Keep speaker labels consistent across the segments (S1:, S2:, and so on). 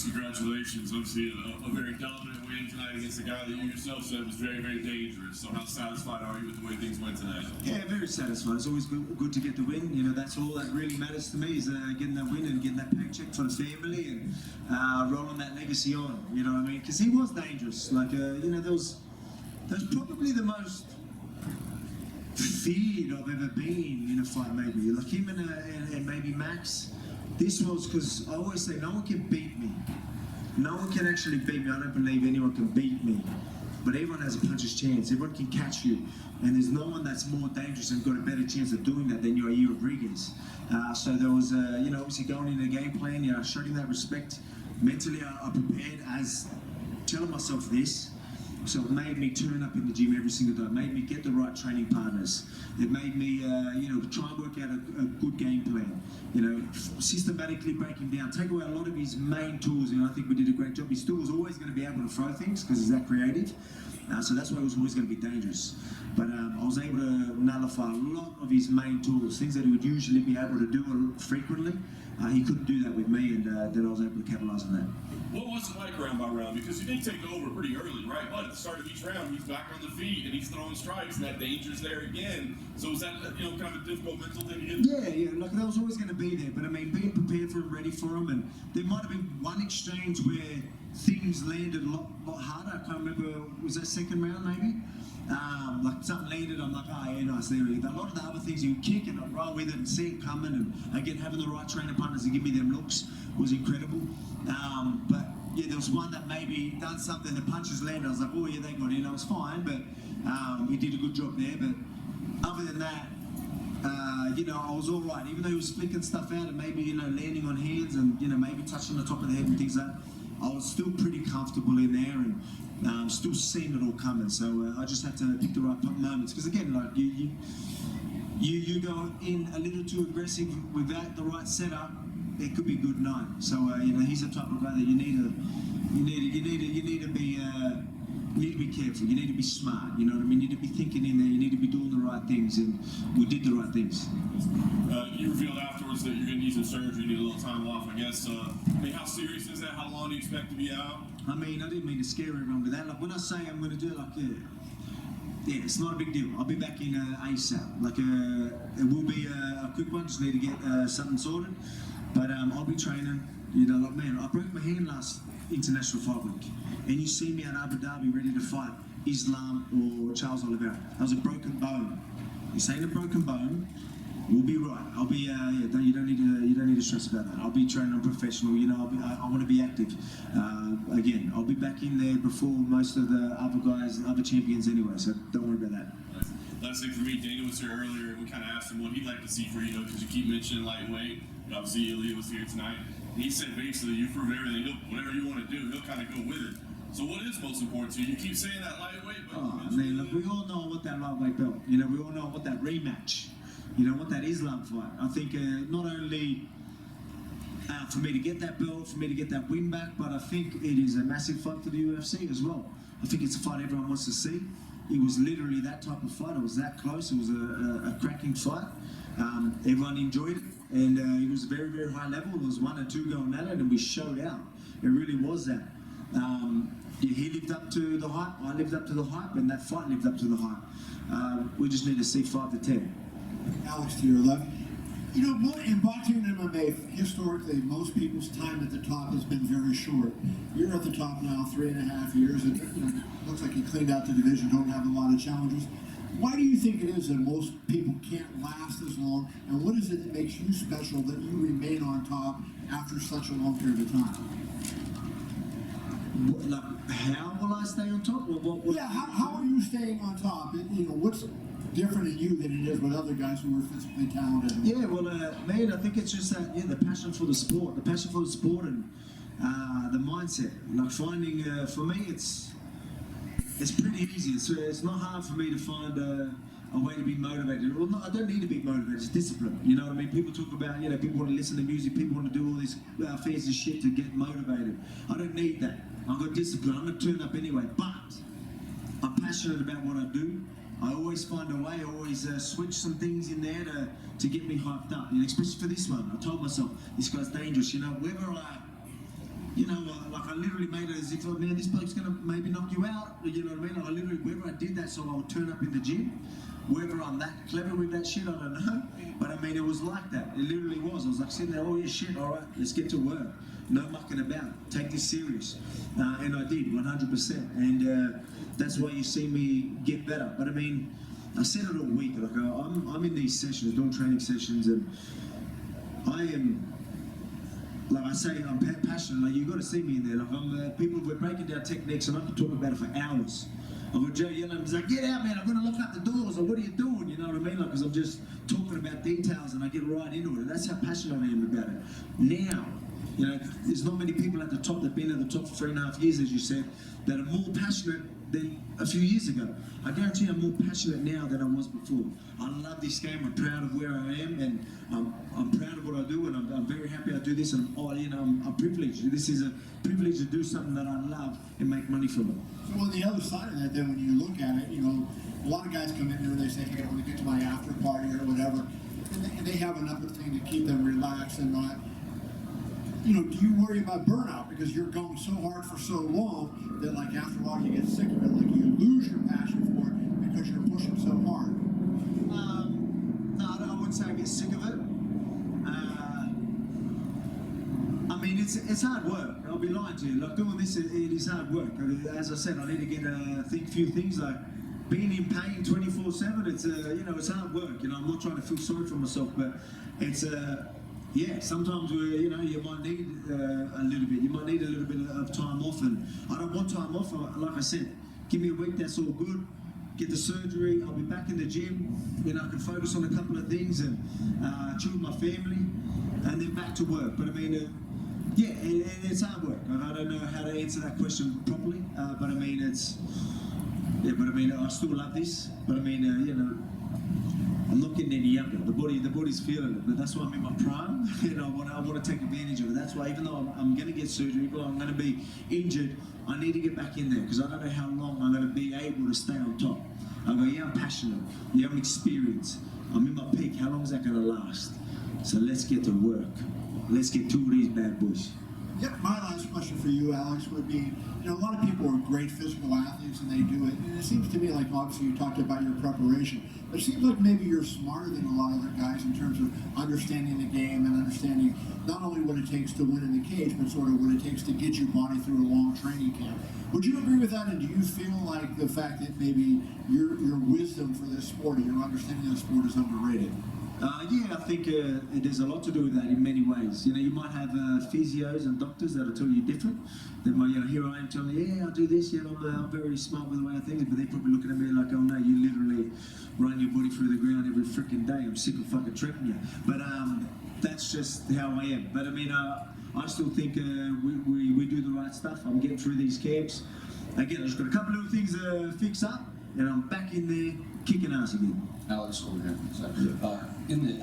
S1: Congratulations. Obviously, a very dominant win tonight against a guy that you yourself said was very, very dangerous. So how satisfied are you with the way things went tonight?
S2: Yeah, very satisfied. It's always good to get the win. You know, that's all that really matters to me is getting that win and getting that paycheck for the family and rolling that legacy on. You know what I mean? Because he was dangerous. Like, you know, there was probably the most feared I've ever been in a fight, maybe. Like him and maybe Max. This was because I always say no one can beat me. No one can actually beat me. I don't believe anyone can beat me. But everyone has a puncher's chance. Everyone can catch you. And there's no one that's more dangerous and got a better chance of doing that than Yair Rodriguez. So there was, you know, obviously going in the game plan, you know, showing that respect. Mentally, I prepared as telling myself this. So it made me turn up in the gym every single day. It made me get the right training partners. It made me, you know, try and work out a good game plan. You know, systematically break him down. Take away a lot of his main tools, and I think we did a great job. He still was always going to be able to throw things because he's that creative. So that's why he was always going to be dangerous. But I was able to nullify a lot of his main tools, things that he would usually be able to do frequently. He couldn't do that with me, and then I was able to capitalize on that.
S1: What was it like round by round? Because you did take over pretty early, right? But at the start of each round, he's back on the feet and he's throwing strikes, and that danger's there again. So was that, you know, kind of a difficult mental thing to get?
S2: Yeah, like that was always going to be there. But I mean, being prepared for him, ready for him, and there might have been one exchange where things landed a lot harder. I can't remember, was that second round maybe? Like something landed, I'm like, oh yeah, nice, there we go. A lot of the other things you would kick and I'd roll with it and see it coming, and again, having the right trainer partners to give me them looks was incredible. But yeah, there was one that maybe done something, the punches landed, I was like, oh yeah, they got in, I was fine, but he did a good job there. But other than that, you know, I was all right, even though he was flicking stuff out and maybe, you know, landing on hands and, you know, maybe touching the top of the head and things like that. I was still pretty comfortable in there and still seeing it all coming. So I just had to pick the right moments. Because again, like you go in a little too aggressive without the right setup, it could be good night. So you know, he's the type of guy that you need to be careful. You need to be smart. You know what I mean? You need to be thinking in there. You need to be doing the right things, and we did the right things.
S1: You revealed afterwards that you're going to need some surgery, you need a little time off, I guess. I mean, how serious is that? How long do you expect to be out?
S2: I mean, I didn't mean to scare everyone with that. Like when I say I'm going to do it, like yeah, it's not a big deal. I'll be back in ASAP. Like it will be a quick one. Just need to get something sorted. But I'll be training. You know, like man, I broke my hand last international fight week, and you see me at Abu Dhabi ready to fight Islam or Charles Oliveira. That was a broken bone. This ain't a broken bone. We'll be right. I'll be yeah. You don't need to stress about that. I'll be training. I'm professional. You know, I want to be active. Again, I'll be back in there before most of the other guys and other champions anyway. So don't worry about that.
S1: Last thing for me, Dana was here earlier, and we kind of asked him what he'd like to see for you, because you keep mentioning lightweight. Obviously, Ilya was here tonight. And he said basically, you prove everything. Whatever you want to do, he'll kind of go with it. So what is most important to you? You keep saying that lightweight, but
S2: man, look, we all know what that lightweight belt. You know, we all know what that rematch. You know what that Islam fight. I think not only for me to get that belt, for me to get that win back, but I think it is a massive fight for the UFC as well. I think it's a fight everyone wants to see. It was literally that type of fight. It was that close. It was a cracking fight. Everyone enjoyed it, and it was very, very high level. There was 1 and 2 going at it, and we showed out. It really was that. Yeah, he lived up to the hype. I lived up to the hype, and that fight lived up to the hype. We just need to see 5 to 10.
S3: Alex, to your left. You know, in boxing and MMA, historically, most people's time at the top has been very short. You're at the top now 3.5 years, and you know, looks like you cleaned out the division, don't have a lot of challenges. Why do you think it is that most people can't last as long, and what is it that makes you special that you remain on top after such a long period of time?
S2: Like, how will I stay on top?
S3: Yeah, how are you staying on top? You know, what's different in you than it is with other guys who are physically talented?
S2: Yeah, well, man, I think it's just that, yeah, the passion for the sport, and the mindset. Like finding, for me, it's pretty easy. It's not hard for me to find a way to be motivated. Well, I don't need to be motivated. It's discipline. You know what I mean? People talk about, you know, people want to listen to music. People want to do all this fancy shit to get motivated. I don't need that. I've got discipline. I'm going to turn up anyway. But I'm passionate about what I do. I always find a way. I always switch some things in there to get me hyped up. You know, especially for this one. I told myself, this guy's dangerous. You know, whether I you know, like I literally made it as if, oh, man, this bloke's going to maybe knock you out. You know what I mean? Like I literally, whether I did that so I would turn up in the gym, whether I'm that clever with that shit, I don't know. But I mean, it was like that. It literally was. I was like sitting there, oh yeah, shit, all right, let's get to work. No mucking about. Take this serious. And I did, 100%. And that's why you see me get better. But I mean, I said it all week. Like I'm in these sessions, doing training sessions, and I am, like I say, I'm passionate. Like you got to see me in there. Like people, we're breaking down techniques, and I could talk about it for hours. I would Joe yelling, he's like, get out, man! I'm going to lock up the doors. Or what are you doing? You know what I mean? Like, because I'm just talking about details, and I get right into it. That's how passionate I am about it. Now, you know, there's not many people at the top that've been at the top for 3.5 years, as you said, that are more passionate than a few years ago. I guarantee I'm more passionate now than I was before. I love this game. I'm proud of where I am, and I'm proud of what I do, and I'm very happy I do this. And you know, I'm privileged. This is a privilege to do something that I love and make money from it.
S3: So on the other side of that, then when you look at it, you know, a lot of guys come in there and they say, hey, I want to get to my after party or whatever, and they have enough of thing to keep them relaxed and not. You know, do you worry about burnout because you're going so hard for so long that, like, after a while you get sick of it, like you lose your passion for it because you're pushing so hard?
S2: No, I wouldn't say I get sick of it. I mean, it's hard work. I'll be lying to you. Like doing this, it is hard work. As I said, I need to get a few things like being in pain 24/7. It's you know, it's hard work. You know, I'm not trying to feel sorry for myself, but it's yeah, sometimes you know, you might need a little bit. You might need a little bit of time off, and I don't want time off. Like I said, give me a week. That's all good. Get the surgery. I'll be back in the gym. Then I can focus on a couple of things and chill with my family, and then back to work. But I mean, yeah, it's hard work. I don't know how to answer that question properly, but I mean, it's yeah. But I mean, I still love this. But I mean, you know. I'm not getting any younger. The body's feeling it, but that's why I'm in my prime. You know, I want to take advantage of it. That's why, even though I'm going to get surgery, even though I'm going to be injured, I need to get back in there because I don't know how long I'm going to be able to stay on top. I go, yeah, I'm passionate. Yeah, I'm experienced. I'm in my peak. How long is that going to last? So let's get to work. Let's get two of these bad boys.
S3: Yeah, my last question for you, Alex, would be, you know, a lot of people are great physical athletes and they do it, and it seems to me like, obviously you talked about your preparation, but it seems like maybe you're smarter than a lot of other guys in terms of understanding the game and understanding not only what it takes to win in the cage, but sort of what it takes to get your body through a long training camp. Would you agree with that, and do you feel like the fact that maybe your wisdom for this sport and your understanding of the sport is underrated?
S2: Yeah, I think there's a lot to do with that in many ways. You know, you might have physios and doctors that'll tell you different. They might, you know, here I am telling you, yeah, I'll do this, yeah, I'm very smart with the way I think, but they're probably looking at me like, oh no, you literally run your body through the ground every freaking day. I'm sick of fucking tripping you. But that's just how I am. But I mean, I still think we do the right stuff. I'm getting through these camps. Again, I've just got a couple little things to fix up, and I'm back in there kicking ass again.
S4: Alex over here. So,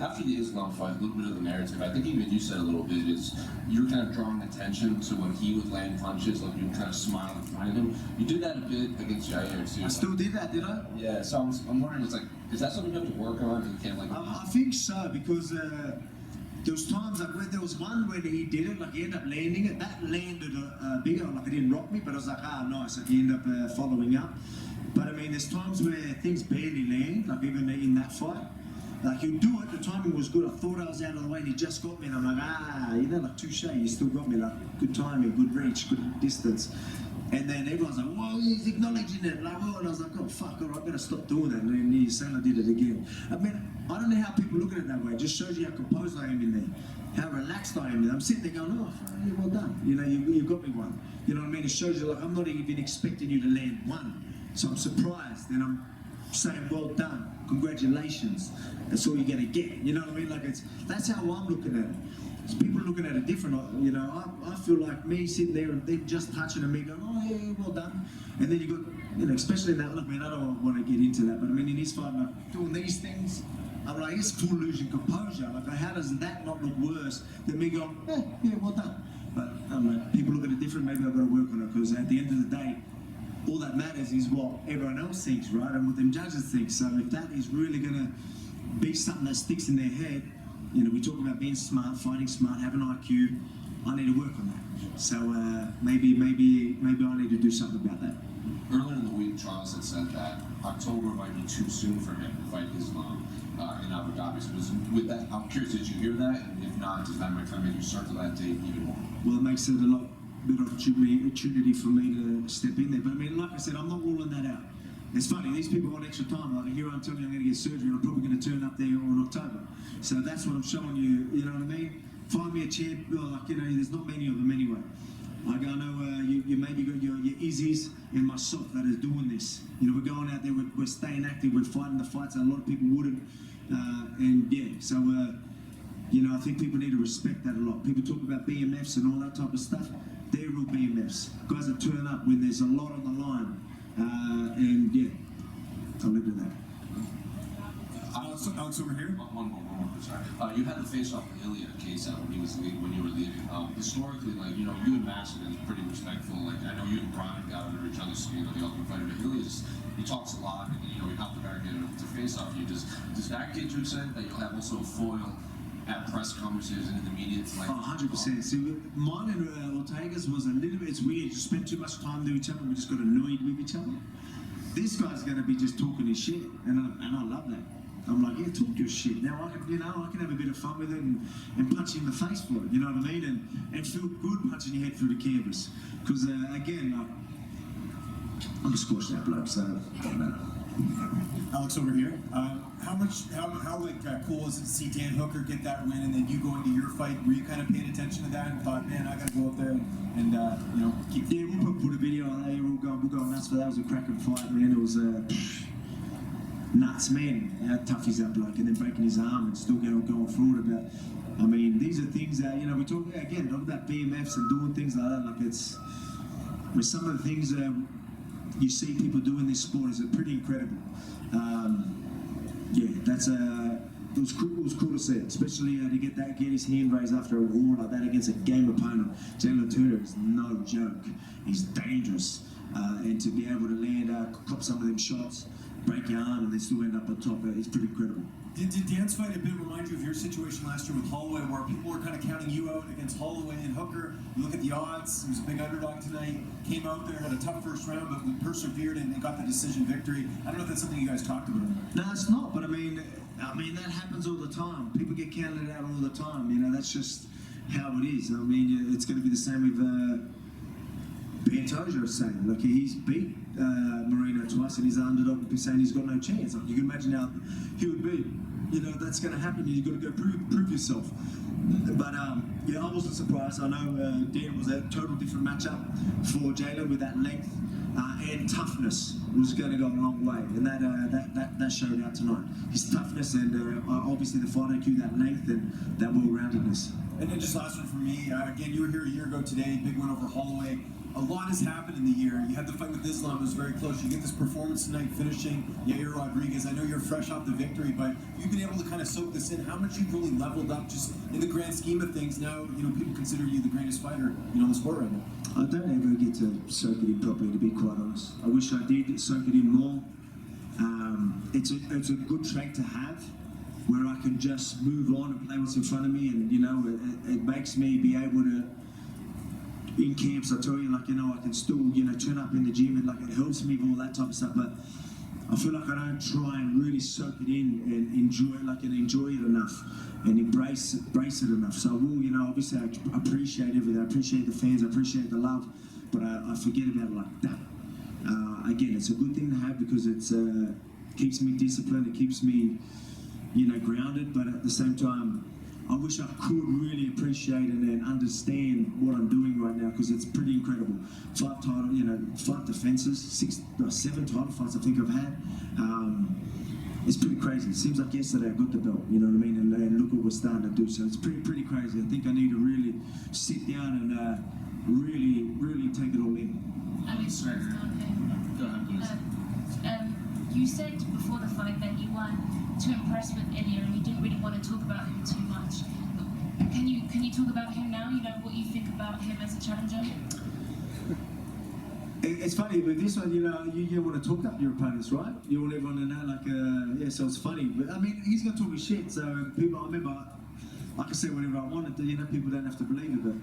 S4: after the Islam fight, a little bit of the narrative, I think even you said a little bit, is you're kind of drawing attention to when he would land punches, like you would kind of smile in front of him. You did that a bit against Jair too.
S2: I still did that, did I?
S4: Yeah, so I'm wondering, it's like, is that something you have to work on? You can't like.
S2: I think so, because there was times like where there was one where he did it, like he ended up landing it. That landed bigger, like it didn't rock me, but I was like, ah, nice. Like he ended up following up. But I mean, there's times where things barely land, like even in that fight. Like he'll do it, the timing was good. I thought I was out of the way and he just got me, and I'm like, ah, you know, like touche, you still got me, like good timing, good reach, good distance. And then everyone's like, whoa, he's acknowledging it, like, whoa, and I was like, oh fuck, all right, I better stop doing that. And then he's saying I did it again. I mean, I don't know how people look at it that way. It just shows you how composed I am in there, how relaxed I am. I'm sitting there going, oh, yeah, well done. You know, you got me one. You know what I mean? It shows you, like, I'm not even expecting you to land one. So I'm surprised, and I'm saying, well done, congratulations. That's all you're gonna get. You know what I mean? Like that's how I'm looking at it. It's people looking at it different. You know, I feel like me sitting there and them just touching and me going, oh yeah, well done. And then you got, you know, especially in that. Look, man, I don't want to get into that, but I mean, in his fight, like doing these things, I'm like, it's full losing composure. Like, how does that not look worse than me going, yeah, well done? But I don't know, people look at it different. Maybe I've got to work on it, because at the end of the day, all that matters is what everyone else thinks, right? And what them judges think. So if that is really going to be something that sticks in their head, you know, we talk about being smart, fighting smart, having IQ. I need to work on that. So maybe I need to do something about that.
S4: Earlier in the week, Charles had said that October might be too soon for him to fight Islam in Abu Dhabi. So with that, I'm curious, did you hear that? And if not, does that kind of make you circle that date even more?
S2: Well, it makes it a lot better opportunity for me to step in there. But I mean, like I said, I'm not ruling that out. It's funny, these people want extra time. Like here I'm telling you I'm going to get surgery and I'm probably going to turn up there in October. So that's what I'm showing you, you know what I mean? Find me a champ, like, you know, there's not many of them anyway. Like I know you maybe got your Izzies and myself that is doing this. You know, we're going out there, we're staying active, we're fighting the fights that a lot of people wouldn't. And yeah, so, you know, I think people need to respect that a lot. People talk about BMFs and all that type of stuff. They're real BMFs. Guys that turn up when there's a lot on the line. And yeah, I'll leave it at that.
S5: Alex over here.
S4: One more, sorry. You had to face off with Ilya case out when you were leaving. Historically, like, you know, you and Max have been pretty respectful. Like, I know you and Brian got under each other's skin on the Ultimate Fighter, but Ilya's, he talks a lot, and, you know, he helped the guy get to face off you. Does that get you excited that you'll have also a foil at press conferences and in the media to, like...
S2: Oh, 100%. See, mine and Ortega's was a little bit, it's weird. You spend too much time with each other, we just got annoyed with each other. This guy's going to be just talking his shit, and I love that. I'm like, yeah, talk your shit. Now I can have a bit of fun with it and punch you in the face for it. You know what I mean? And feel good punching your head through the canvas. Because again, I'm a squash that bloke, so it doesn't matter.
S5: Alex over here. How cool was it to see Dan Hooker get that win, and then you going to your fight? Were you kind of paying attention to that and thought, man, I got to go up there and you know, keep? Yeah,
S2: we'll put a video on there. We'll go nuts for that. It was a cracking fight, man. It was nuts, man. How tough is that bloke? And then breaking his arm and still going forward about. I mean, these are things that, you know, we talk about BMFs and doing things like that. Like it's with some of the things you see people do in this sport is pretty incredible. Yeah, that's it was cool to see it, especially to get his hand raised after a war like that against a game opponent. Jalen Turner is no joke. He's dangerous, and to be able to land, cop some of them shots, break your arm, and then still end up on top, it's pretty incredible.
S5: Did Dan's fight a bit remind you of your situation last year with Holloway, where people were kind of counting you out against Holloway and Hooker? You look at the odds, he was a big underdog tonight, came out there, had a tough first round, but we persevered and got the decision victory. I don't know if that's something you guys talked about.
S2: No, it's not, but I mean that happens all the time. People get counted out all the time, you know, that's just how it is. I mean, it's going to be the same with Pantoja saying, like, he's beat Marino twice and he's an underdog, saying he's got no chance. Like, you can imagine how he would be. You know, that's going to happen. You've got to go prove yourself. But yeah, I wasn't surprised. I know Dan was a total different matchup for Jalen with that length and toughness was going to go a long way, and that showed out tonight. His toughness and obviously the fight IQ, that length and that well-roundedness.
S5: And then just last one for me. Again, you were here a year ago today, big win over Holloway. A lot has happened in the year. You had the fight with Islam, it was very close. You get this performance tonight, finishing Yair Rodriguez. I know you're fresh off the victory, but you've been able to kind of soak this in. How much you've really leveled up just in the grand scheme of things. Now, you know, people consider you the greatest fighter, you know, in the sport right now.
S2: I don't ever get to soak it in properly, to be quite honest. I wish I did soak it in more. It's a good trait to have, where I can just move on and play what's in front of me, and you know, it makes me be able to. In camps, I tell you, like, you know, I can still, you know, turn up in the gym and like it helps me with all that type of stuff. But I feel like I don't try and really soak it in and enjoy it enough and embrace it enough. So I will, you know, obviously I appreciate everything. I appreciate the fans. I appreciate the love, but I forget about it like that. Again, it's a good thing to have because it's keeps me disciplined. It keeps me, you know, grounded. But at the same time, I wish I could really appreciate and understand what I'm doing right now, because it's pretty incredible. 5 defenses, 7 title fights I think I've had. It's pretty crazy. It seems like yesterday I got the belt, you know what I mean? And look what we're starting to do. So it's pretty crazy. I think I need to really sit down and really take it all in.
S6: I mean,
S1: Sorry. Go ahead, please.
S6: You said before the fight that you weren't too impressed with Ilya and you didn't really want to talk about him too much. Can you talk about him now? You know, what you think about him as a challenger?
S2: It's funny, but this one, you know, you want to talk up your opponents, right? You want everyone to know, like, yeah, so it's funny. But, I mean, he's going to talk his shit, so people, I remember I can say whatever I wanted to, you know, people don't have to believe it, but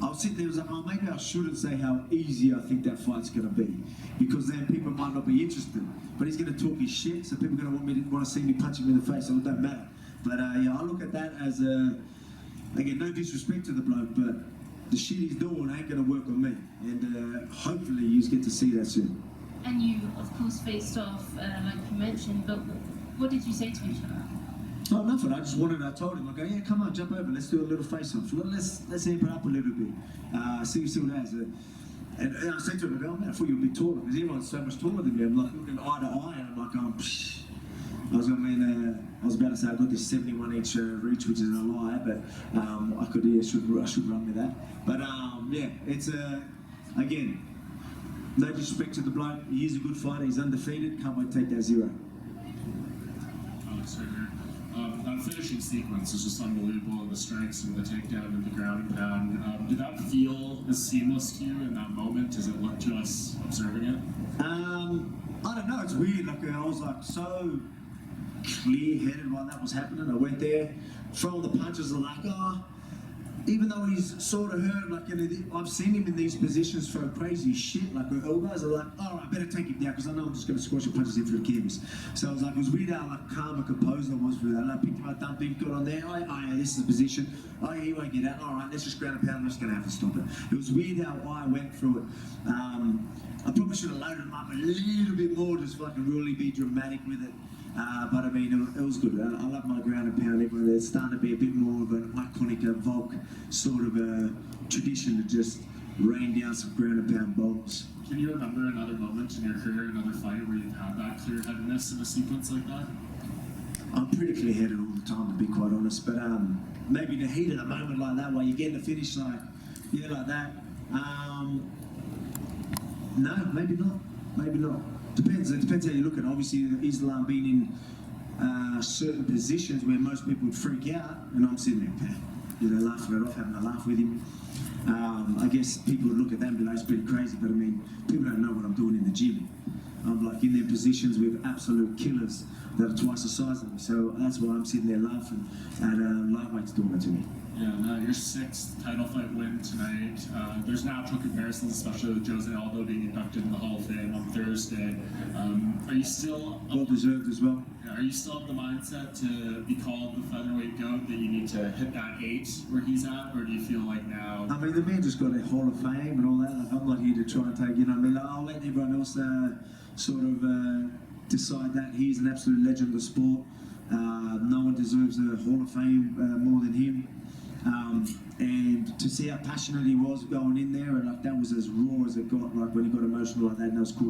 S2: I was sitting there, I was like, oh, maybe I shouldn't say how easy I think that fight's going to be, because then people might not be interested. But he's going to talk his shit, so people are going to want to see me punch him in the face, so it don't matter. But yeah, I look at that as again, no disrespect to the bloke, but the shit he's doing ain't going to work on me, and hopefully you get to see that soon.
S6: And you, of course, faced off, like you mentioned, but what did you say to each other?
S2: Oh, nothing. I told him, I go, yeah, come on, jump over, let's do a little face-off. Let's amp it up a little bit. See what happens. And I said to him, I go, oh, man, I thought you were a bit taller, because everyone's so much taller than me. I'm like looking eye to eye, and I'm like, psh. I was about to say I got this 71-inch reach, which is a lie, but I should run with that. But yeah, it's again, no disrespect to the bloke. He is a good fighter. He's undefeated. Can't wait to take that 0.
S7: Alex right here. That finishing sequence is just unbelievable, the strikes and the takedown and the ground and pound. Did that feel as seamless to you in that moment as it looked to us observing it?
S2: I don't know. It's weird. Like I was like so clear-headed while that was happening. I went there, throwing the punches, and like, even though he's sort of hurt, like, I've seen him in these positions throw crazy shit, like with elbows. I'm like, all right, I better take him down, because I know I'm just going to squash your punches in for the canvas. So I was like, it was weird how like calm and composed I was through that. And I picked him up, dumped him, got on there. Oh, yeah, this is the position. Oh, yeah, he won't get out. All right, let's just ground and pound. I'm just going to have to stop it. It was weird how I went through it. I probably should have loaded him up a little bit more, just so I could really be dramatic with it. But I mean, it was good. I love my ground and pound. It's starting to be a bit more of an iconic Volk sort of a tradition to just rain down some ground and pound bombs.
S7: Can you remember another moment in your career, another fight where you've had that clear-headedness in a sequence like that?
S2: I'm pretty clear-headed all the time, to be quite honest. But maybe in the heat of a moment like that, where you get in the finish like that. No, maybe not. Maybe not. Depends. It depends how you look at it. Obviously, Islam being in certain positions where most people would freak out, and I'm sitting there, laughing it off, having a laugh with him. I guess people would look at that and be like, it's pretty crazy, but I mean, people don't know what I'm doing in the gym. I'm like in their positions with absolute killers that are twice the size of me, so that's why I'm sitting there laughing, and lightweight's doing it to me.
S7: Yeah, your 6th title fight win tonight. There's natural comparisons, especially with Jose Aldo being inducted in the Hall of Fame on Thursday. Are you still
S2: well deserved as well?
S7: Are you still of the mindset to be called the featherweight GOAT, that you need to hit that 8 where he's at, or do you feel like now?
S2: I mean, the man just got a Hall of Fame and all that. Like, I'm not here to try and take, like, I'll let everyone else sort of decide that. He's an absolute legend of the sport. No one deserves a Hall of Fame more than him. And to see how passionate he was going in there, and like that was as raw as it got, like when he got emotional like that, and that was cool.